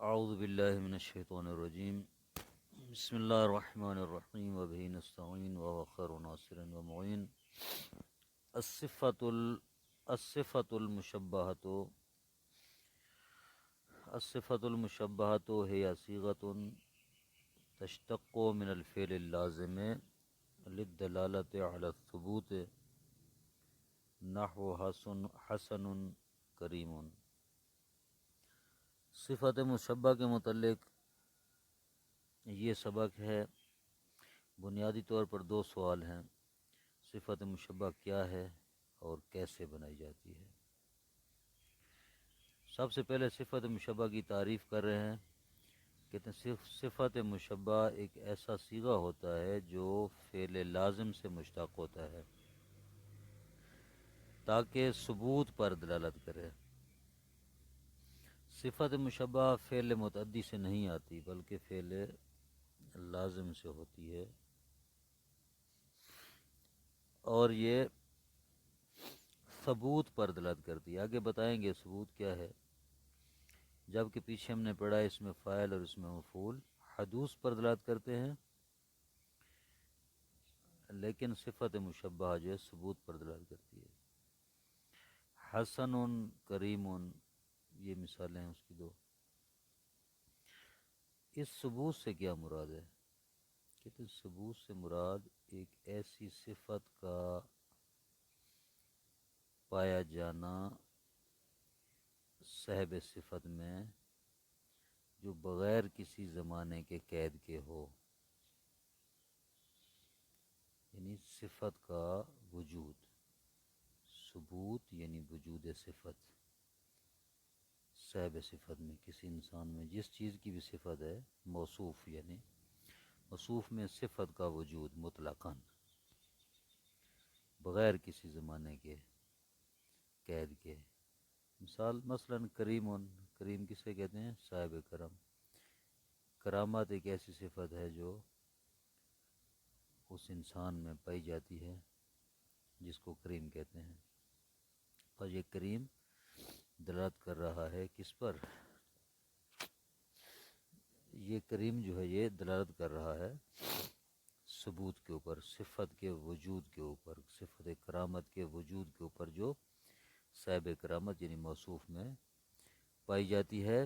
اعوذ باللہ من الشیطان الرجیم بسم اللہ الرحمن الرحیم وبہ نستعین وهو خیر ناصر ومعین الصفۃ المشبہۃ ہی صیغۃ تشتق من الفعل اللازم للدلالۃ علی الثبوت نحو حسن کریم۔ صفت مشبہ کے متعلق یہ سبق ہے۔ بنیادی طور پر دو سوال ہیں: صفت مشبہ کیا ہے اور کیسے بنائی جاتی ہے؟ سب سے پہلے صفت مشبہ کی تعریف کر رہے ہیں۔ کہتے ہیں صفت مشبہ ایک ایسا صیغہ ہوتا ہے جو فعل لازم سے مشتق ہوتا ہے تاکہ ثبوت پر دلالت کرے۔ صفت مشبہ فعل متعدی سے نہیں آتی بلکہ فعل لازم سے ہوتی ہے، اور یہ ثبوت پر دلالت کرتی ہے۔ آگے بتائیں گے ثبوت کیا ہے، جبکہ پیچھے ہم نے پڑھا اس میں فاعل اور اس میں مفعول حدوث پر دلالت کرتے ہیں، لیکن صفت مشبہ جو ہے ثبوت پر دلالت کرتی ہے۔ حسن کریم، یہ مثالیں ہیں اس کی دو۔ اس ثبوت سے کیا مراد ہے؟ کہتے ہیں ثبوت سے مراد ایک ایسی صفت کا پایا جانا صاحب صفت میں جو بغیر کسی زمانے کے قید کے ہو، یعنی صفت کا وجود۔ ثبوت یعنی وجود صفت صاحب صفت میں، کسی انسان میں جس چیز کی بھی صفت ہے، موصوف یعنی موصوف میں صفت کا وجود مطلقاً بغیر کسی زمانے کے قید کے۔ مثلا کریم کسے کہتے ہیں؟ صاحب کرم۔ کرامت ایک ایسی صفت ہے جو اس انسان میں پائی جاتی ہے جس کو کریم کہتے ہیں۔ پر یہ کریم دلالت کر رہا ہے کس پر؟ یہ کریم جو ہے یہ دلالت کر رہا ہے ثبوت کے اوپر، صفت کے وجود کے اوپر، صفت کرامت کے وجود کے اوپر جو صاحب کرامت یعنی موصوف میں پائی جاتی ہے۔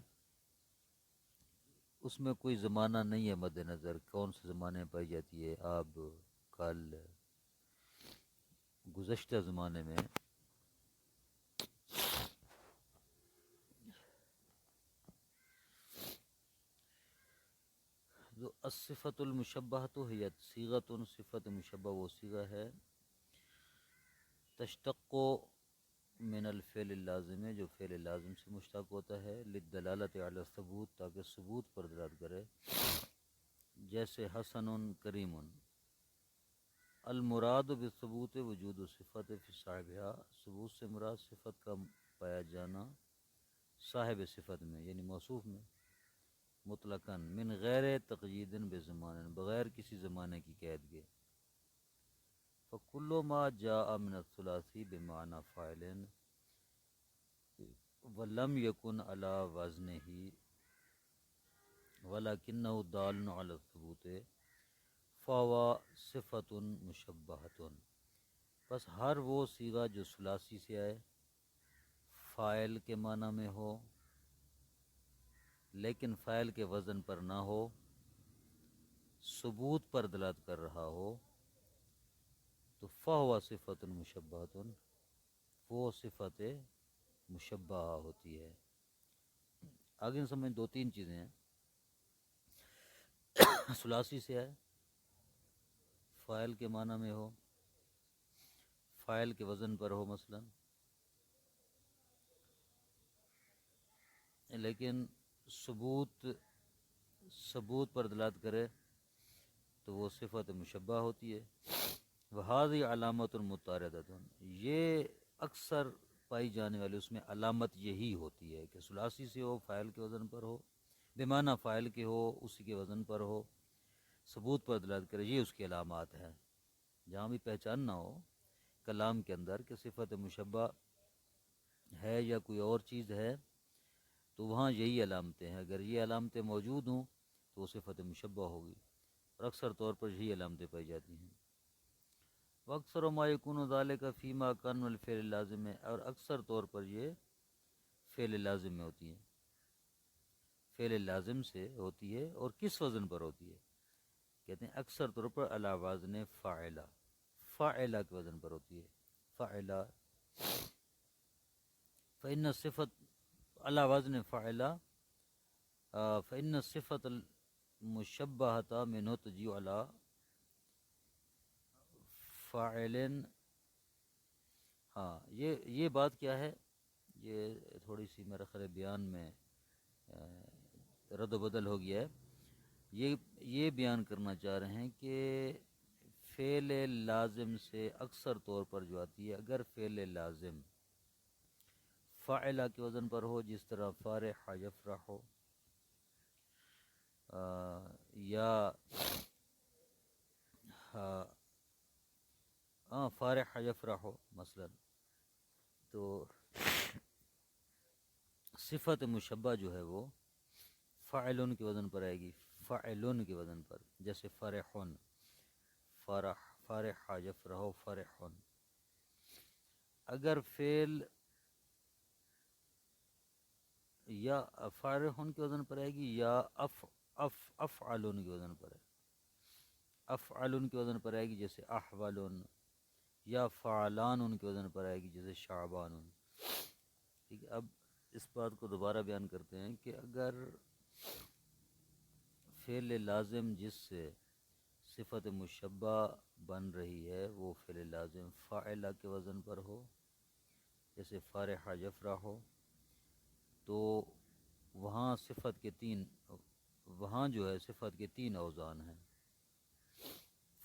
اس میں کوئی زمانہ نہیں ہے مد نظر، کون سے زمانے میں پائی جاتی ہے، اب، کل، گزشتہ زمانے میں۔ جو الصفۃ المشبہ تو ہے صیغۃ، صفت مشبہ وہ صیغہ ہے تشتق من الفعل اللازم جو فعل لازم سے مشتق ہوتا ہے، للدلالت علی الثبوت تاکہ ثبوت پر دلالت کرے، جیسے حسن کریم۔ المراد بالثبوت وجود صفت فی صاحبها، ثبوت سے مراد صفت کا پایا جانا صاحب صفت میں یعنی موصوف میں، مطلقاً من غیر تقیید بزمان، بغیر کسی زمانے کی قید کے۔ فکل ما جاء من الثلاثی بمعنی فاعل ولم یکن علی وزنہ ولکنہ دال علی الثبوت فہو صفت مشبہۃ۔ بس ہر وہ صیغہ جو ثلاثی سے آئے، فاعل کے معنی میں ہو لیکن فاعل کے وزن پر نہ ہو، ثبوت پر دلالت کر رہا ہو، تو فہو صفت مشبہۃ، وہ صفت مشبہہ ہوتی ہے۔ آگے سمجھ دو تین چیزیں ہیں۔ ثلاثی سے ہے، فاعل کے معنی میں ہو، فاعل کے وزن پر ہو مثلا، لیکن ثبوت پر دلالت کرے تو وہ صفت مشبہ ہوتی ہے۔ وہذی علامت متعارضۃ، یہ اکثر پائی جانے والی اس میں علامت یہی ہوتی ہے کہ ثلاثی سے ہو، فاعل کے وزن پر ہو، بمعنی فاعل کے ہو، اسی کے وزن پر ہو، ثبوت پر دلالت کرے، یہ اس کی علامات ہیں۔ جہاں بھی پہچاننا ہو کلام کے اندر کہ صفت مشبہ ہے یا کوئی اور چیز ہے، تو وہاں یہی علامتیں ہیں. اگر یہ علامتیں موجود ہوں تو وہ صفت مشبہ ہوگی، اور اکثر طور پر یہی علامتیں پائی جاتی ہیں. واکثر ما یکون ذالک فیما کان الفعل اللازم ہے، اور اکثر طور پر یہ فعل لازم میں ہوتی ہیں. فعل لازم سے ہوتی ہے، اور کس وزن پر ہوتی ہے؟ کہتے ہیں اکثر طور پر علی وزن فاعلہ، فاعلہ کے وزن پر ہوتی ہے. فاعلہ فإن صفت علی وزن فاعلہ فإن صفت المشبہۃ منہ تجیء علی فاعل. ہاں یہ بات کیا ہے، یہ تھوڑی سی میرا خیال بیان میں رد و بدل ہو گیا ہے. یہ بیان کرنا چاہ رہے ہیں کہ فعل لازم سے اکثر طور پر جو آتی ہے، اگر فعل لازم فاعلہ کے وزن پر ہو، جس طرح فارح یفرح ہو، یا فارح یفرح ہو مثلا، تو صفت مشبہ جو ہے وہ فاعلن کے وزن پر آئے گی، فاعلن کے وزن پر. جیسے فرحن، فارح یفرح فرحن. اگر فعل یا فارحن کے وزن پر آئے گی، یا افعلن کے وزن پر ہے، افعلن کے وزن پر آئے گی جیسے احولن، یا فعلان ان کے وزن پر آئے گی جیسے شعبان. ٹھیک ہے، اب اس بات کو دوبارہ بیان کرتے ہیں کہ اگر فعل لازم جس سے صفت مشبہ بن رہی ہے وہ فعل لازم فاعلہ کے وزن پر ہو، جیسے فارح یفرح ہو، تو وہاں جو ہے صفت کے تین اوزان ہیں.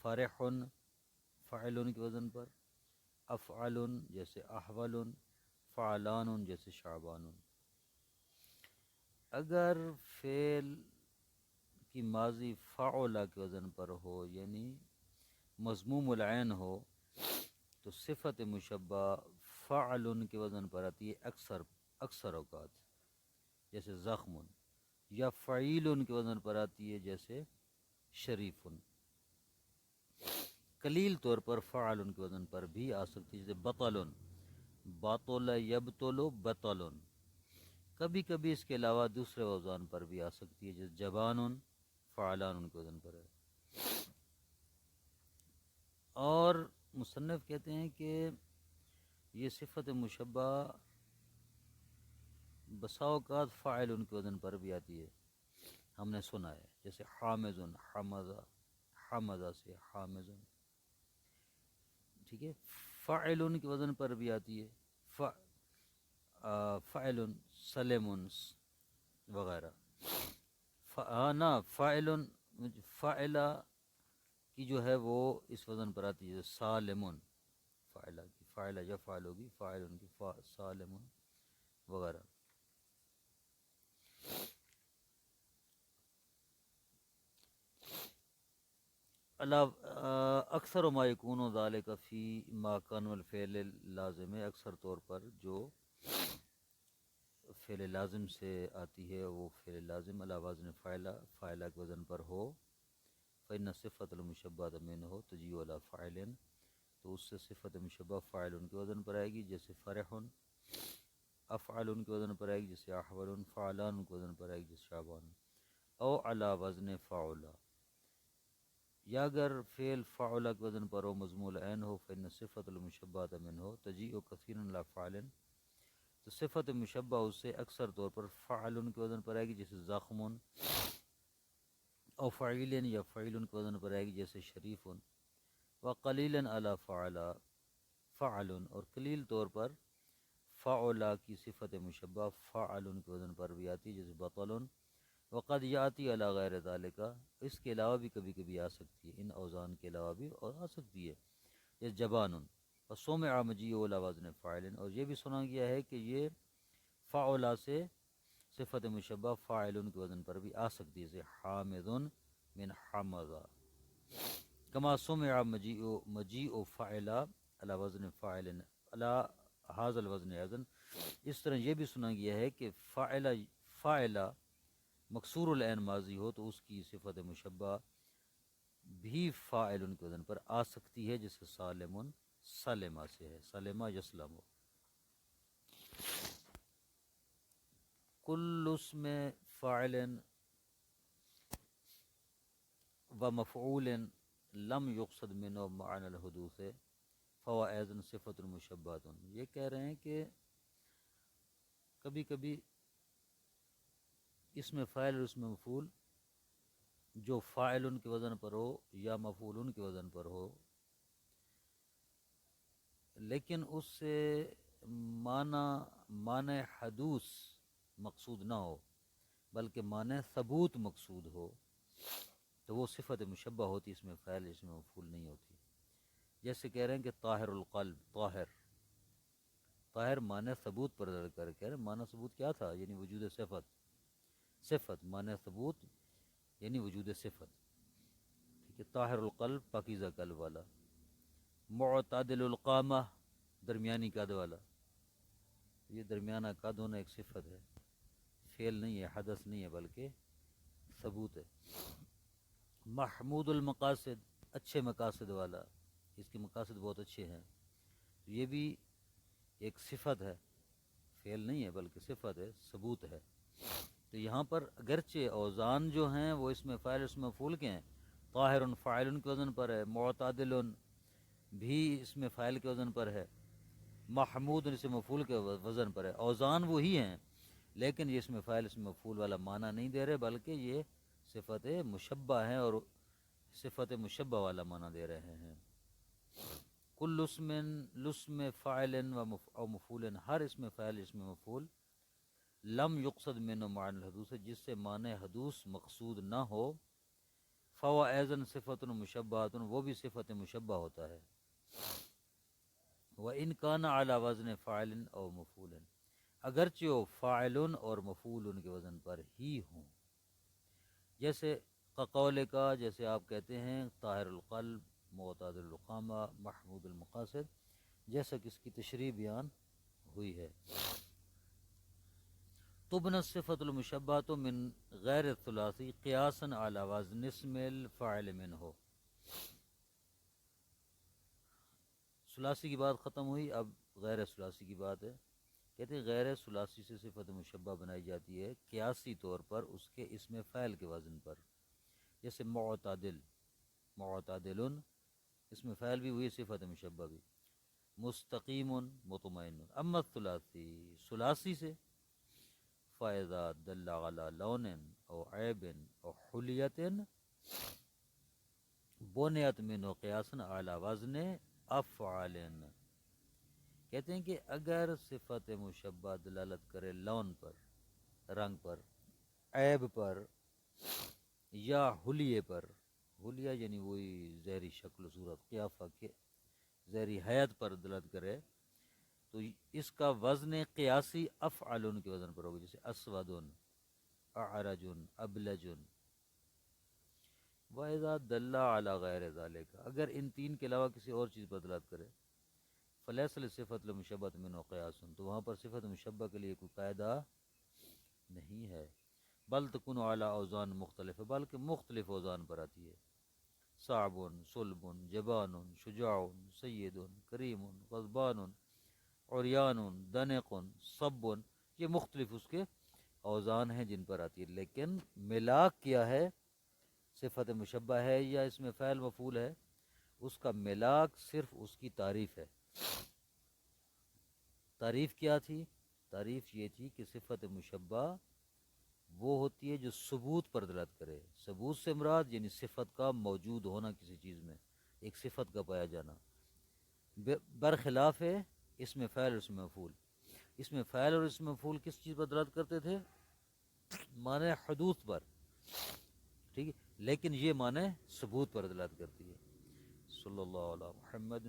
فارحن فاعلن کے وزن پر، افعلن جیسے احولن، فعلان جیسے شعبان. اگر فعل کی ماضی فعلہ کے وزن پر ہو، یعنی مضموم العین ہو، تو صفت مشبہ فعلن کے وزن پر آتی ہے اکثر اوقات، جیسے زخم، یا فعیل کے وزن پر آتی ہے جیسے شریف. قلیل طور پر فعل کے وزن پر بھی آ سکتی ہے، جیسے بطل، باطل یبطل بطل. کبھی کبھی اس کے علاوہ دوسرے اوزان پر بھی آ سکتی ہے، جیسے جبان فعلان کے وزن پر ہے. اور مصنف کہتے ہیں کہ یہ صفت مشبہ بسا اوقات فاعل ان کے وزن پر بھی آتی ہے، ہم نے سنا ہے، جیسے حامز، حمزہ سے حامز. ٹھیک ہے، فاعل ان کے وزن پر بھی آتی ہے، فاعل سلم وغیرہ. فاعلہ کی جو ہے وہ اس وزن پر آتی ہے، سالمن. فاعلہ کی فاعلہ یا فاعل ہوگی، فاعل ان کی سالمن وغیرہ. اکثر ما یکون ذالک فی ما کان الفعل لازم ہے، اکثر طور پر جو فعل لازم سے آتی ہے وہ فعل لازم علی وزن فاعلہ کے وزن پر ہو. فإن صفت المشبہ منہ تجیء علی فاعل، تو اس سے صفت مشبہ فاعل ان کے وزن پر آئے گی، جیسے فرحن. افعل ان کے وزن پر آئے گی جیسے احول. فعلان ان کے وزن پر آئے گی جیسے شعبان. او علی وزن فعلہ، یا اگر فعل فعلہ کے وزن پر ہو، مضموم العین ہو، فإن صفت المشبہ منہ تجیء کثیرا علی فاعل، تو صفت مشبہ اس سے اکثر طور پر فعل کے وزن پر آئے گی، جیسے زخم. او فعیل یا فعیل کے وزن پر آئے گی جیسے شریف. وقلیلا علی فعل، اور قلیل طور پر فعلہ کی صفت مشبہ فعل کے وزن پر بھی آتی ہے، جیسے بطل. وقد یاتی علی غیر ذالک، اس کے علاوہ بھی کبھی کبھی آ سکتی ہے، ان اوزان کے علاوہ بھی اور آ سکتی ہے، جیسے جبان. وسمع مجیء علی وزن فاعل، اور یہ بھی سنا گیا ہے کہ یہ فعلہ سے صفت مشبہ فاعل کے وزن پر بھی آ سکتی ہے، جیسے حامد من حمزہ. کما سمع مجیء فاعل علی وزن فاعل علی هذا الوزن ايضا، اس طرح یہ بھی سنا گیا ہے کہ فاعلہ مکسور العین ماضی ہو تو اس کی صفت مشبہ بھی فاعل کے وزن پر آ سکتی ہے، جیسے سالم سلمہ سے ہے، سلمہ یسلم. کل اسم فاعل و مفعول لم یقصد منه معنی الحدوث فهو ايضا صفت مشبہۃ. یہ کہہ رہے ہیں کہ کبھی کبھی اسم فاعل اور اسم مفعول جو فاعل کے وزن پر ہو یا مفعول کے وزن پر ہو، لیکن اس سے معنی حدوث مقصود نہ ہو بلکہ معنی ثبوت مقصود ہو، تو وہ صفت مشبہ ہوتی، اس میں فاعل اس میں مفعول نہیں ہوتی. جیسے کہہ رہے ہیں کہ طاہر القلب، طاہر معنی ثبوت پر کر کہہ رہے ہیں. معنی ثبوت کیا تھا؟ یعنی وجود صفت معنی ثبوت یعنی وجود صفت. ٹھیک ہے، طاہر القلب پاکیزہ قلب والا، معتدل القامہ درمیانی قد والا. یہ درمیانہ قد ہونا ایک صفت ہے، فعل نہیں ہے، حدث نہیں ہے بلکہ ثبوت ہے. محمود المقاصد اچھے مقاصد والا، اس کے مقاصد بہت اچھے ہیں، یہ بھی ایک صفت ہے، فعل نہیں ہے بلکہ صفت ہے، ثبوت ہے. تو یہاں پر اگرچہ اوزان جو ہیں وہ اس میں فاعل اس میں مفعول کے ہیں، طاہر فاعل کے وزن پر ہے، معتدل بھی اس میں فاعل کے وزن پر ہے، محمود اس میں مفعول کے وزن پر ہے، اوزان وہی ہیں، لیکن یہ اس میں فاعل اس میں مفعول والا معنی نہیں دے رہے بلکہ یہ صفت مشبہ ہیں اور صفت مشبہ والا معنی دے رہے ہیں. کل اسم فاعل و مفعول، ہر اسم فاعل اسم مفعول لم یقصد منه معنی الحدوث، جس سے معنی حدوث مقصود نہ ہو، فهو ايضا صفت مشبہۃ، وہ بھی صفت مشبہ ہوتا ہے. وان كان على وزن فاعل او مفعول، اگرچہ وہ فاعل اور مفعول کے وزن پر ہی ہوں. جیسے قول کا، جیسے آپ کہتے ہیں طاہر القلب، معتدل القامہ، محمود المقاصد، جیسا کہ اس کی تشریح بیان ہوئی ہے. تبنى الصفة المشبہة من غیر الثلاثی قیاسا علی وزن اسم الفاعل منه. ثلاثی کی بات ختم ہوئی، اب غیر ثلاثی کی بات ہے. کہتے ہیں غیر ثلاثی سے صفت مشبہ بنائی جاتی ہے قیاسی طور پر اس کے اسم فاعل کے وزن پر. جیسے معتدل اسم فاعل بھی ہوئی، صفت مشبہ بھی. مستقیم مطمئن. اما ثلاثی سے فَإِذَا دَلَّ عَلَى لَوْنٍ أَوْ عَيْبٍ أَوْ حُلْيَةٍ بُنِيَتْ مِنْهُ قِيَاسًا عَلَى وَزْنِ أَفْعَالٍ. کہتے ہیں کہ اگر صفت مشبہ دلالت کرے لون پر، رنگ پر، عیب پر یا حلیے پر، حلیہ یعنی وہی ظاہری شکل و صورت، قیافہ کے ظاہری حیات پر دلالت کرے، تو اس کا وزن قیاسی افعال کے وزن پر ہوگا. جیسے اسود، اعرج، ابلج. وَإِذَا دَلَّ عَلَى غَيْرِ ذَلِكَ، اگر ان تین کے علاوہ کسی اور چیز پر دلالت کرے، فَلَيْسَ لِصِفَةِ الْمُشَبَّهَةِ مِنْهُ قِيَاسٌ، تو وہاں پر صفت مشبہ کے لیے کوئی قاعدہ نہیں ہے. بل تکون علی اوزان مختلف، بلکہ مختلف اوزان پر آتی ہے. صعب، صلب، جبان، شجاع، سید، کریم، غضبان، عریان، دنق، صب، یہ مختلف اس کے اوزان ہیں جن پر آتی ہے. لیکن ملاک کیا ہے؟ صفت مشبہ ہے یا اس میں فعل مفعول ہے؟ اس کا ملاک صرف اس کی تعریف ہے. تعریف کیا تھی؟ تعریف یہ تھی کہ صفت مشبہ وہ ہوتی ہے جو ثبوت پر دلالت کرے. ثبوت سے مراد یعنی صفت کا موجود ہونا، کسی چیز میں ایک صفت کا پایا جانا. برخلاف ہے اس میں فعل اور اس میں مفعول. اس میں فعل اور اس میں مفعول کس چیز پر دلالت کرتے تھے؟ معنی حدوث پر، ٹھیک ہے، لیکن یہ معنی ثبوت پر دلالت کرتی ہے. صلی اللہ علیہ محمد